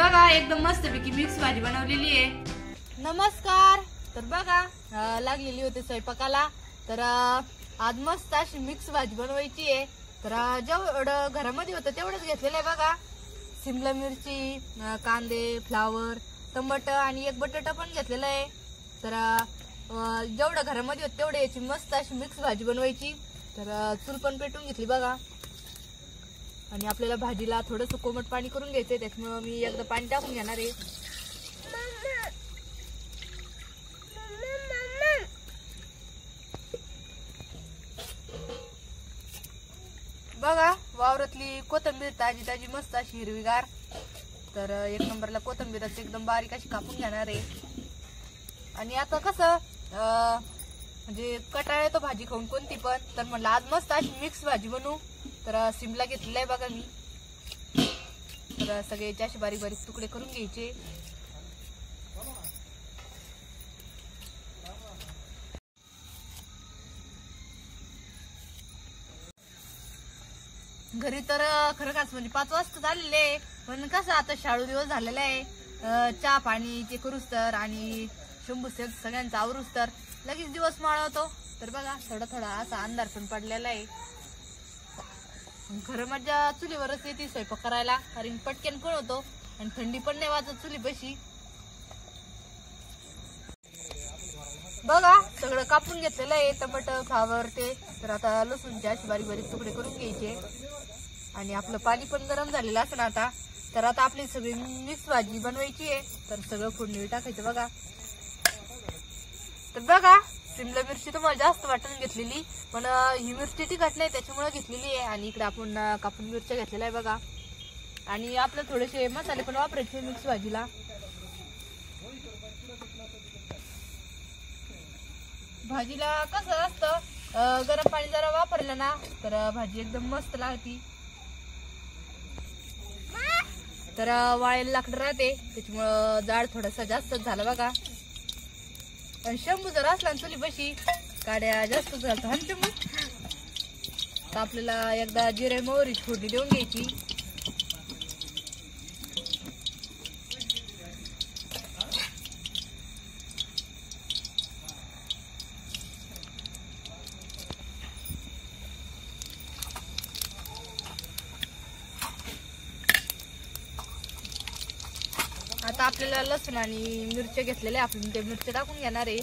बघा एकदम मस्तपैकी मिक्स भाजी बनवलेली आहे। नमस्कार। तर बघा लागलेली होती स्वयंपाकाला। तर आज मस्त अशी मिक्स भाजी बनवायची आहे। तर जेवढं घरामध्ये होतं तेवढंच घेतलेलं आहे बघा। शिमला मिरची, कांदे, फ्लावर, टमाटर आणि एक बटाटा पण घेतलेला आहे। तर जेवढं घरामध्ये होतं तेवढे याची मस्त अशी मिक्स भाजी बनवायची। तर चूल पण पेटून घेतली बघा आणि आपल्याला भाजीला थोडंसं कोमट पाणी करून घ्यायचंय। त्याच्यामुळे मी एकदा पाणी टाकून घेणार आहे। बघा वावरातली कोथिंबीर ताजी ताजी मस्त अशी हिरवीगार। तर एक नंबरला कोथिंबीरच एकदम बारीक अशी कापून घेणार आहे। आणि आता कसं म्हणजे कंटाळा येतो भाजी खाऊन कोणती पण, तर म्हणलं आज मस्त अशी मिक्स भाजी बनवू। तर शिमला घेतलेला आहे बघा मी। तर सगळ्याचे असे बारीक बारीक तुकडे करून घ्यायचे। घरी तर खरं खास म्हणजे 5 वाजता झालेले आहे, पण कसं आता शाळू दिवस झालेला आहे। चहा पाणी ते करूच तर आणि शंभू सगळ्यांचा आवरूच तर लगेच दिवस माळवतो। तर बघा थोडा थोडा असा अंधार पण पडलेला आहे। खरं मजा चुलीवरच येते स्वयंपाक करायला, कारण पटकन पण होतो आणि थंडी पण नाही वाजत चुली बशी। बघा सगळं कापून घेतलेलं आहे, टमाटर, फ्लावर ते। तर आता लसूणचे असे बारीक बारीक तुकडे करून घ्यायचे आणि आपलं पाणी पण गरम झालेलं असं आता। तर आता आपली सगळी मिक्स भाजी बनवायची आहे। तर सगळं फोडणी टाकायचं बघा। तर बघा शिमला मिरची तुम्हाला जास्त वाटून घेतलेली, पण ही मिरची तिखट नाही त्याच्यामुळे घेतलेली आहे। आणि इकडे आपण कापून मिरच्या घेतलेल्या आहे बघा। आणि आपले थोडेसे मसाले पण वापरायचे मिक्स भाजीला। भाजीला कसं असतं गरम पाणी जरा वापरलं ना तर भाजी एकदम मस्त लागती। तर वाळेल लाकडं राहते त्याच्यामुळं जाड थोडासा जास्तच झालं बघा। आणि शंभू जर असला चुली बशी काड्या जास्त झालं हा शंभू। तर आपल्याला एकदा जिरे मोहरी फोडणी देऊन घ्यायची। आता आपल्याला लसूण आणि मिरच्या घेतलेल्या आपण ते मिरच्या टाकून घेणार आहे।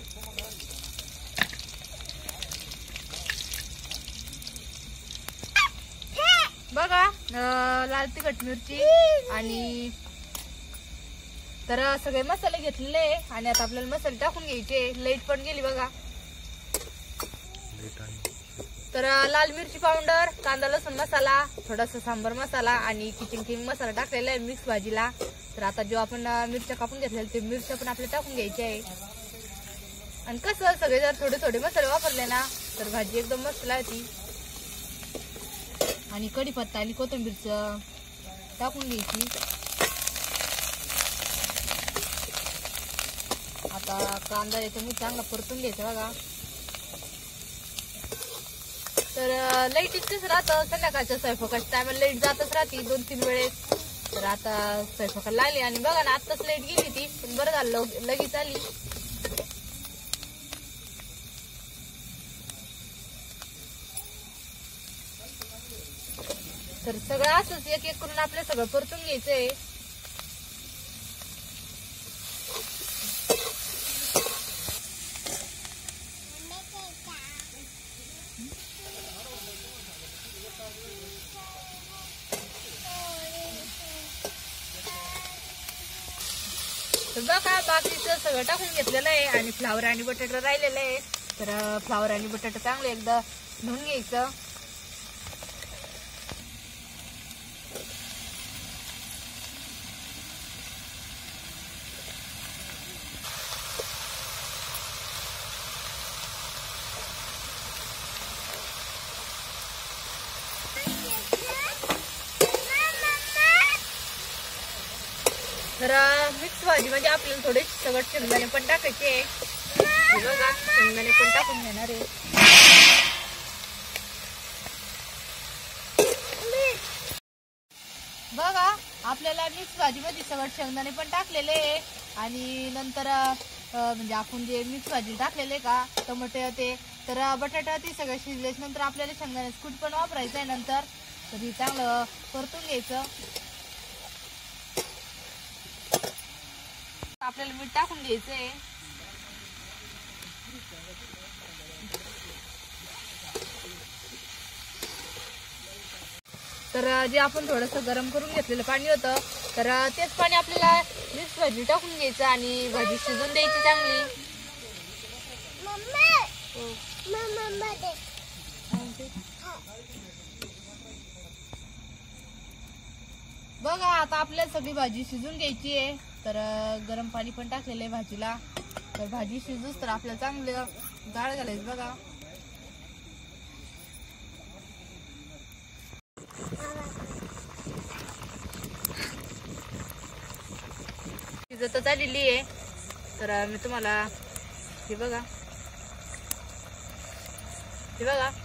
बघा लाल तिखट मिरची आणि तर सगळे मसाले घेतलेले आणि आता आपल्याला मसाले टाकून घ्यायचे। लाईट पण गेली बघा। तर लाल मिरची पावडर, कांदा लसूण मसाला, थोडासा सांबर मसाला आणि किचन किंग मसाला टाकलेला आहे मिक्स भाजीला। तर आता जो आपण मिरच्या कापून घेतलेल्या ते मिरच्या पण आपल्याला टाकून घ्यायची आहे। आणि कसं सगळे जर थोडे थोडे मसाले वापरले ना तर भाजी एकदम मस्त लागते। आणि कढीपत्ता आणि कोथिंबीर टाकून घ्यायची। आता कांदा येतो मी चांगला परतून घ्यायचा बघा। तर लाईट इतकंच राहतं संध्याकाळच्या स्वयंपाकाच्या टायमाला लाईट जातच राहते 2-3 वेळेस। तर आता स्वयंपाकाला लागली आणि बघा ना आत्ताच लाईट गेली ती, पण बरं झालं लगेच आली। तर सगळं असंच एक एक करून आपलं सगळं परतून घ्यायचंय। तर बघा बाकीचं सगळं टाकून घेतलेलं आहे आणि फ्लावर आणि बटाटा राहिलेलं आहे। तर फ्लावर आणि बटाटा चांगलं एकदा धुवून घ्यायचं। तर मिक्स भाजी म्हणजे आपल्याला थोडे सगळं शेंगदाणे पण टाकायचे। बघा शेंगदाणे पण टाकून घेणार आहे। बघा आपल्याला मिक्स भाजीमध्ये सगळं शेंगदाणे पण टाकलेले आहे आणि नंतर म्हणजे आपण जे मिक्स भाजी टाकलेले का टमाटे ते तर बटाटा ते सगळं शिजल्याच्या नंतर आपल्याला शेंगदाण्याचं कूट पण वापरायचं आहे नंतर. तर हे चांगलं परतून घ्यायचं. आपल्याला मीठ टाकून घ्यायचंय. तर जे आपण थोडंसं गरम करून घेतलेलं पाणी होतं तर तेच पाणी आपल्याला मिक्स भाजी टाकून घ्यायचं आणि भाजी शिजून द्यायची चांगली. बघा आता आपल्याला सगळी भाजी शिजून घ्यायची आहे. तर गरम पाणी पण टाकलेलं आहे भाजीला. तर भाजी शिजूच तर आपल्याला चांगलं डाळ घालायचं. बघा शिजत आलेली आहे. तर मी तुम्हाला हे बघा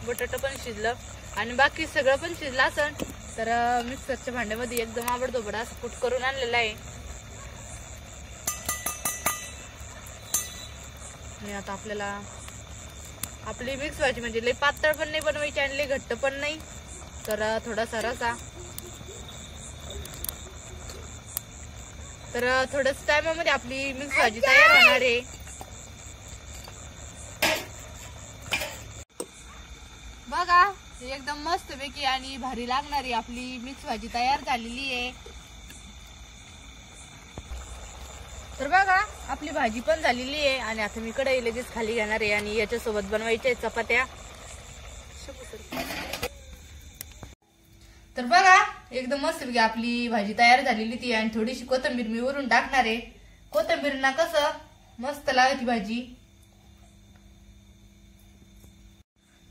बटाटा पण शिजलं आणि बाकी सगळं पण शिजलं असन. तर मिक्सरच्या भांड्यामध्ये एकदम आवडतोबड असं कूट करून आणलेला आहे. आणि आता आपल्याला आपली मिक्स भाजी म्हणजे लई पातळ पण नाही बनवायची आणि लई घट्ट पण नाही. तर थोडासा रसा. तर थोड्याच टायमामध्ये आपली मिक्स भाजी तयार होणार आहे. बघा एकदम मस्त पैकी आणि भारी लागणारी आपली मिक्स भाजी तयार झालेली आहे. तर बघा आपली भाजी पण झालेली आहे आणि आता मी कढई लगेच खाली घेणार आहे आणि याच्यासोबत बनवायच्या चपात्या. तर बघा एकदम मस्त पैकी आपली भाजी तयार झालेली ती आणि थोडीशी कोथिंबीर मी वरून टाकणार आहे. कोथिंबीरना कसं मस्त लागते भाजी.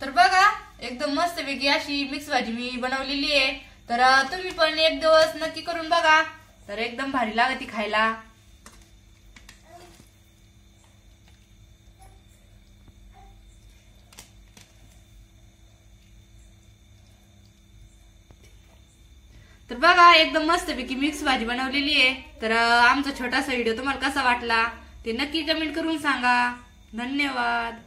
तर बघा एकदम मस्त पैकी अशी मिक्स भाजी मी बनवलेली आहे. तर तुम्ही पण एक दिवस नक्की करून बघा. तर एकदम भारी लागते खायला. तर बघा एकदम मस्त पैकी मिक्स भाजी बनवलेली आहे. तर आमचा छोटासा व्हिडिओ तुम्हाला कसा वाटला ते नक्की कमेंट करून सांगा. धन्यवाद.